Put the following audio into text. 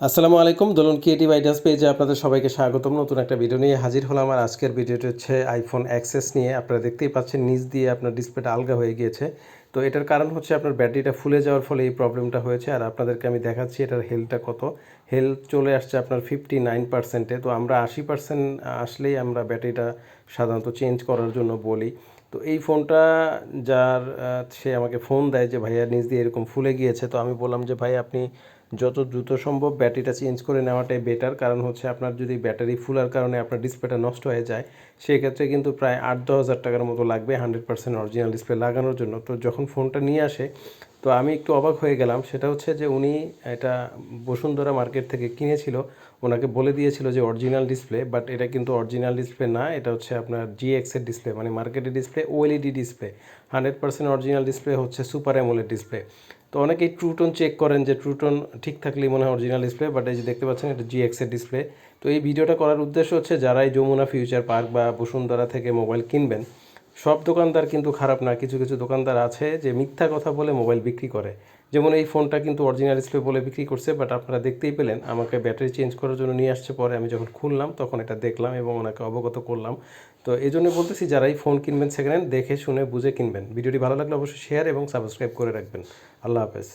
আসসালামু আলাইকুম, দোলন creative ideas পেজে আপনাদের সবাইকে স্বাগতম। নতুন একটা ভিডিও নিয়ে হাজির হলাম। আর আজকের ভিডিওটি হচ্ছে আইফোন এক্সএস নিয়ে। আপনারা দেখতেই পাচ্ছেন নিচ দিয়ে আপনার ডিসপ্লেটা আলগা হয়ে গিয়েছে। তো এটার কারণ হচ্ছে আপনার ব্যাটারিটা ফুলে যাওয়ার ফলে এই প্রবলেমটা হয়েছে। আর আপনাদেরকে আমি দেখাচ্ছি এটার হেলথটা কত। হেলথ চলে আসছে আপনার 59%-এ। তো আমরা 80% আসলেই আমরা ব্যাটারিটা সাধারণত চেঞ্জ করার জন্য বলি। তো এই ফোনটা যার সে আমাকে ফোন দেয় যে ভাইয়া নিচ দিয়ে এরকম ফুলে গিয়েছে। তো আমি বললাম যে ভাই আপনি যত দ্রুত সম্ভব ব্যাটারিটা চেঞ্জ করে নেওয়াটাই বেটার। কারণ হচ্ছে আপনার যদি ব্যাটারি ফুলার কারণে আপনার ডিসপ্লেটা নষ্ট হয়ে যায়, সেক্ষেত্রে কিন্তু প্রায় 8-10 হাজার টাকার মতো লাগবে 100% অরিজিনাল ডিসপ্লে লাগানোর জন্য। তো যখন ফোনটা নিয়ে আসে, তো আমি একটু অবাক হয়ে গেলাম। সেটা হচ্ছে যে উনি এটা বসুন্ধরা মার্কেট থেকে কিনেছিল। ওনাকে বলে দিয়েছিল যে অরিজিনাল ডিসপ্লে, বাট এটা কিন্তু অরিজিনাল ডিসপ্লে না। এটা হচ্ছে আপনার জিএক্সের ডিসপ্লে, মানে মার্কেটের display OLED display. 100% original display হচ্ছে সুপার অ্যামোলেড ডিসপ্লে। তো অনেকেই ট্রুটোন চেক করেন যে ট্রুটোন ঠিক থাকলেই মনে হয় অরিজিনাল ডিসপ্লে, বাট এই যে দেখতে পাচ্ছেন এটা জিএক্সের ডিসপ্লে। তো এই ভিডিওটা করার উদ্দেশ্য হচ্ছে যারাই যমুনা ফিউচার পার্ক বা বসুন্ধরা থেকে মোবাইল কিনবেন, সব দোকানদার কিন্তু খারাপ না। কিছু কিছু দোকানদার আছে যে মিথ্যা কথা বলে মোবাইল বিক্রি করে। যেমন এই ফোনটা কিন্তু অরিজিনাল ডিসপ্লে বলে বিক্রি করছে, বাট আপনারা দেখতেই পেলেন আমাকে ব্যাটারি চেঞ্জ করার জন্য নিয়ে আসছে। পরে আমি যখন খুললাম তখন এটা দেখলাম এবং ওনাকে অবগত করলাম। তো এই জন্য বলতেছি যারাই ফোন কিনবেন সেকেন্ড হ্যান্ড, দেখে শুনে বুঝে কিনবেন। ভিডিওটি ভালো লাগলে অবশ্যই শেয়ার এবং সাবস্ক্রাইব করে রাখবেন। আল্লাহ হাফেজ।